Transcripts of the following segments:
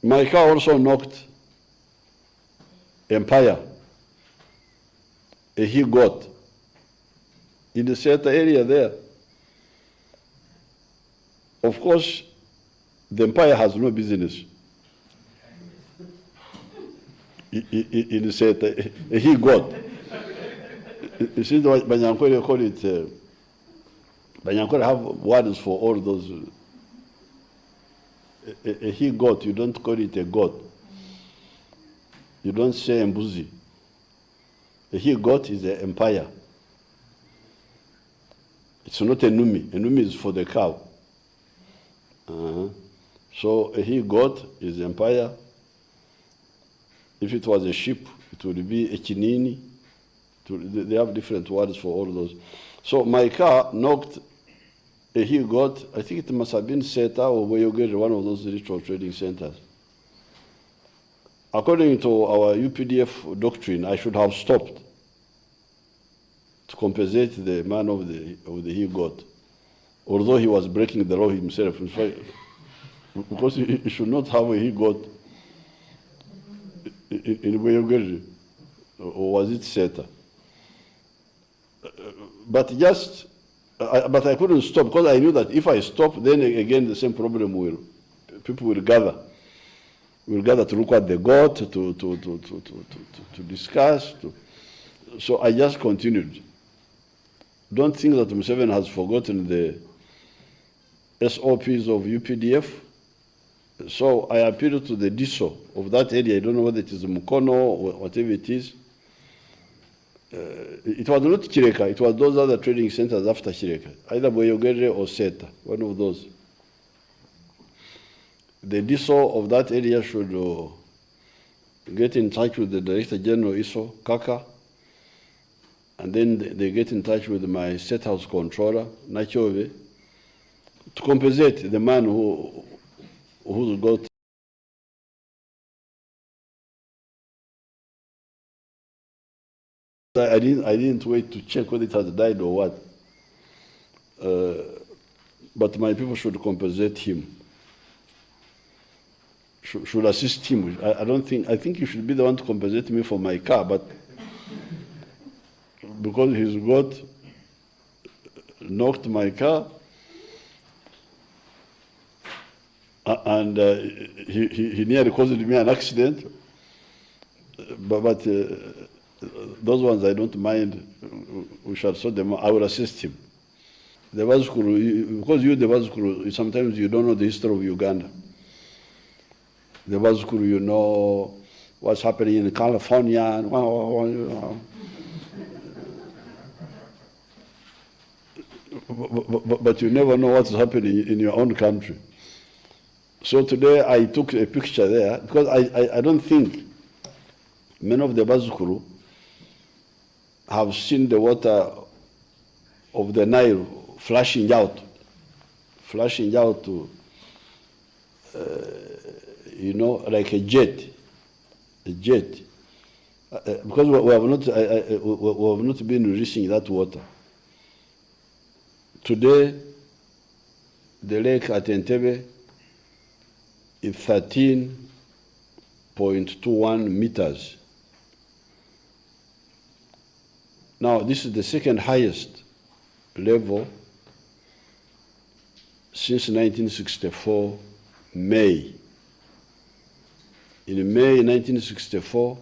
My car also knocked Empire, a he got in the Seta area there. Of course, the Empire has no business in the Seta, a he got. You see, Banyankore call it, Banyankore have words for all those. A he got, you don't call it a god. You don't say Mbuzi. A he got is the Empire. It's not a Numi. A Numi is for the cow. So a he got is the Empire. If it was a sheep, it would be a Chinini. They have different words for all those. So my car knocked a he got, I think it must have been Seta or Boyogere, one of those ritual trading centers. According to our UPDF doctrine, I should have stopped to compensate the man of the he got, although he was breaking the law himself. In fact, because he should not have a he got in Boyogere, or was it Seta? But I couldn't stop because I knew that if I stop, then again the same problem people will gather. We'll gather to look at the goat, to discuss. So I just continued. Don't think that Museveni has forgotten the SOPs of UPDF. So I appealed to the DISO of that area. I don't know whether it is Mukono or whatever it is. It was not Chireka, it was those other trading centers after Chireka, either Boyogere or Seta, one of those. The DISO of that area should get in touch with the Director General ISO, Kaka, and then they get in touch with my State House Controller, Nachove, to compensate the man who's got I didn't wait to check whether it has died or what. But my people should compensate him. Should assist him. I think you should be the one to compensate me for my car, but because his God knocked my car, and he nearly caused me an accident, but those ones I don't mind, we shall sort them out. I will assist him. The Bazukuru, because the Bazukuru, sometimes you don't know the history of Uganda. The Bazukuru, you know what's happening in California, but you never know what's happening in your own country. So today I took a picture there, because I don't think many of the Bazukuru have seen the water of the Nile flashing out to, like a jet. Because we have not been releasing that water. Today, the lake at Entebbe is 13.21 meters. Now, this is the second highest level since 1964, May. In May 1964,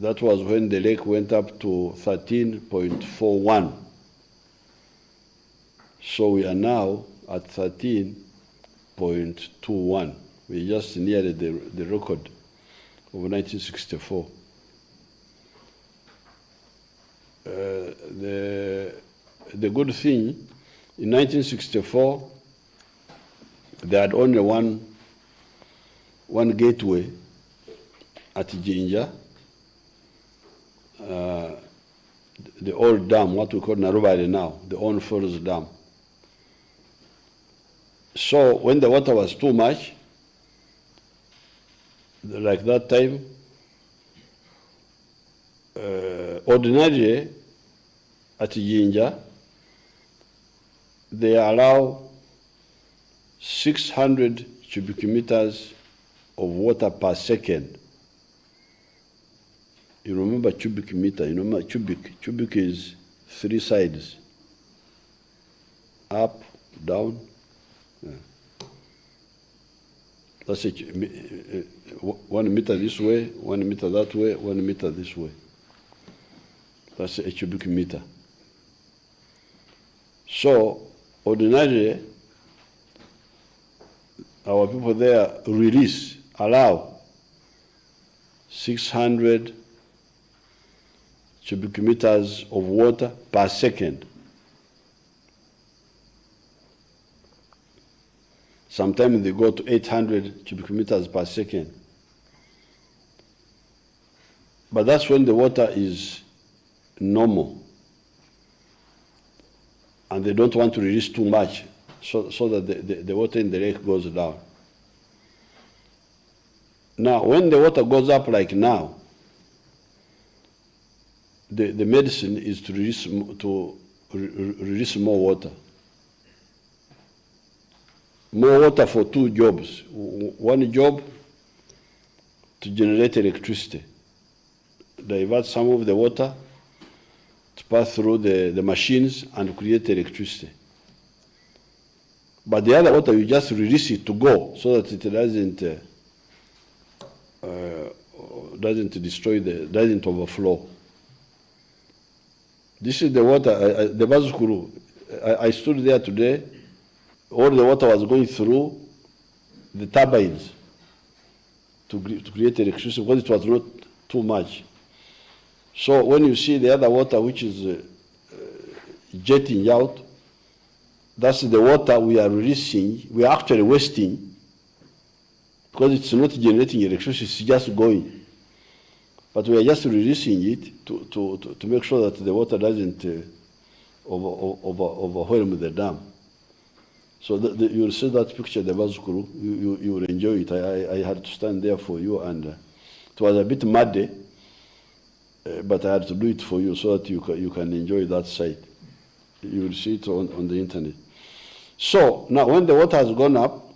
that was when the lake went up to 13.41. So we are now at 13.21. We just neared the record of 1964. The good thing, in 1964, they had only one gateway at Jinja, the old dam, what we call Narubari now, the old Falls Dam. So when the water was too much, like that time, ordinarily at Jinja, they allow 600 cubic meters of water per second. You remember cubic meter, you know cubic is 3 sides, up, down. Yeah. That's it. 1 meter this way, 1 meter that way, 1 meter this way. That's a cubic meter. So ordinarily, our people there allow 600 cubic meters of water per second. Sometimes they go to 800 cubic meters per second. But that's when the water is normal. And they don't want to release too much so that the water in the lake goes down. Now, when the water goes up like now, the medicine is to release more water. More water for 2 jobs. One job, to generate electricity. Divert some of the water to pass through the machines and create electricity. But the other water, you just release it to go so that it doesn't overflow. This is the water, the Bazukuru. I stood there today, all the water was going through the turbines to create electricity because it was not too much. So when you see the other water which is jetting out, that's the water we are releasing, we are actually wasting because it's not generating electricity, it's just going. But we are just releasing it to make sure that the water doesn't overwhelm the dam. So you'll see that picture, the Bazukuru, you will enjoy it. I had to stand there for you, and it was a bit muddy, but I had to do it for you so that you can enjoy that sight. You will see it on the internet. So now when the water has gone up,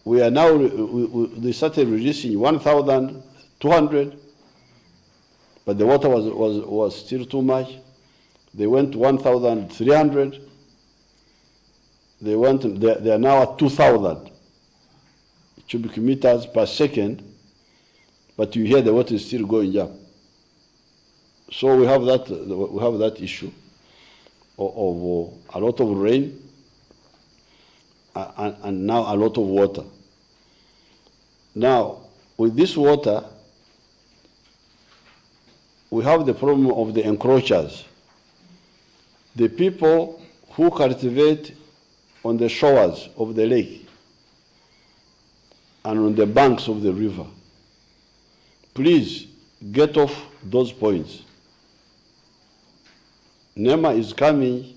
we are now, they started releasing 1,200, but the water was still too much. They went to 1,300. They are now at 2,000 cubic meters per second, but you hear the water is still going up. So we have that issue of a lot of rain and now a lot of water. Now, with this water, we have the problem of the encroachers. The people who cultivate on the shores of the lake and on the banks of the river. Please get off those points. NEMA is coming.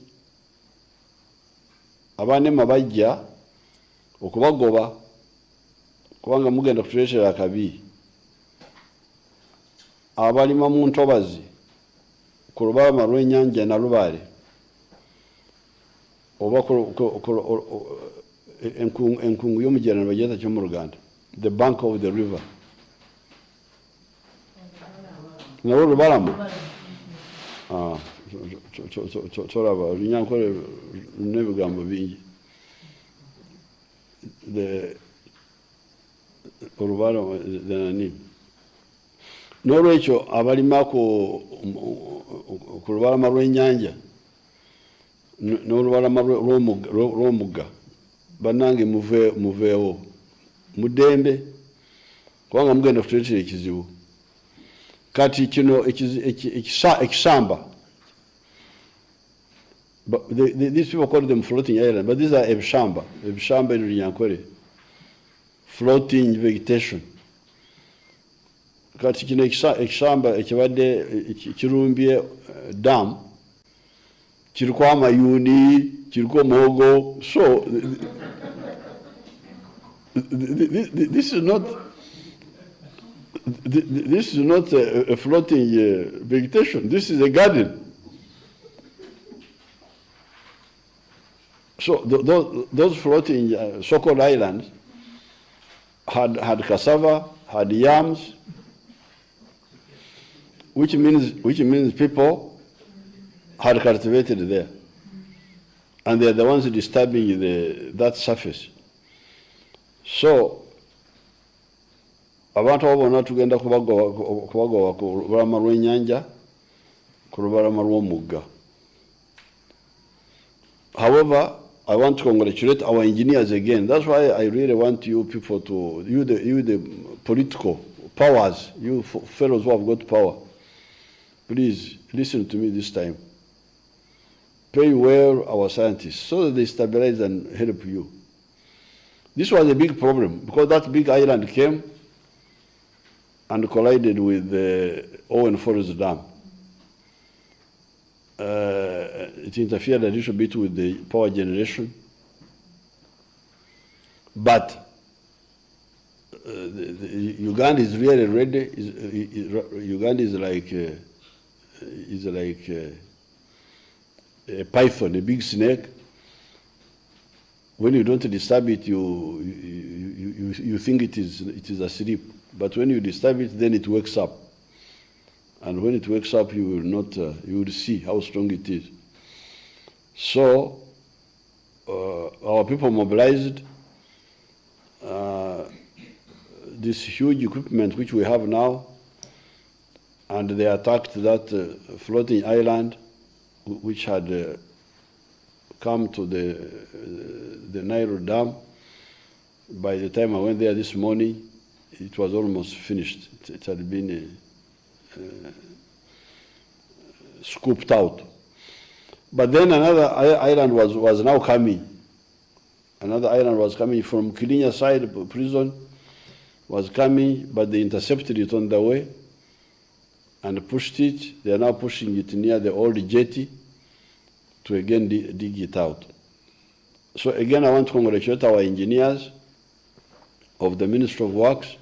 Abanema bajja okubagoba kubanga mugenda kutuleetera akabi. Abalima mu ntobazi ku lubalama lw'ennyanja Nalubaale oba enkungu y'omujjana bagiyita kyo mu Luganda, the bank of the river. Nalwo lubalama. Tolaba olunyankole n'ebigambo bingi. Olubalama nani. N'olwekyo abalima ku lubalama lw'ennyanja n'olubalama lw'omugga bannange muveewo muddembe kubanga mugenda kutuleetera ekizibu. Kati kino ekisamba, these people call them floating islands, but these are ebishamba in Runyankore, floating vegetation. Kati kino ekisamba ekibadde kirumbye dam kiriko amayuuni, kiriko muwogo. So this is not a floating vegetation. This is a garden. So those floating so-called islands, had cassava, had yams, which means people had cultivated there. And they are the ones disturbing that surface. So, abantu abo bonna tugenda kubagoba ku lubalama lw'ennyanja, ku lubalama lw'omugga. However, I want to congratulate our engineers again. That's why I really want you people to, you the political powers, you fellows who have got power, please listen to me this time. Pay well our scientists so that they stabilize and help you. This was a big problem because that big island came and collided with the Owen Forest Dam. It interfered a little bit with the power generation. But Uganda is really ready. Uganda is like a python, a big snake. When you don't disturb it, you think it is asleep. But when you disturb it, then it wakes up. And when it wakes up, you will see how strong it is. So our people mobilized this huge equipment which we have now, and they attacked that floating island which had come to the Nile Dam. By the time I went there this morning, it was almost finished. It had been scooped out. But then another island was now coming. Another island was coming from Kilinya side, prison was coming, but they intercepted it on the way and pushed it. They are now pushing it near the old jetty to again dig it out. So again, I want to congratulate our engineers of the Ministry of Works,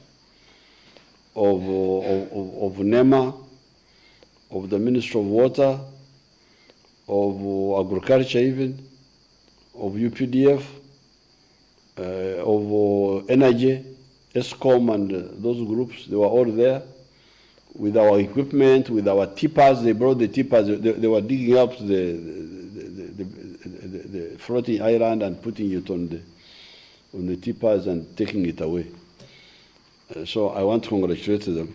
of NEMA, of the Ministry of Water, of Agriculture even, of UPDF, of Energy, ESCOM and those groups. They were all there with our equipment, with our tippers. They brought the tippers. They were digging up the floating island and putting it on the tippers and taking it away. So I want to congratulate them.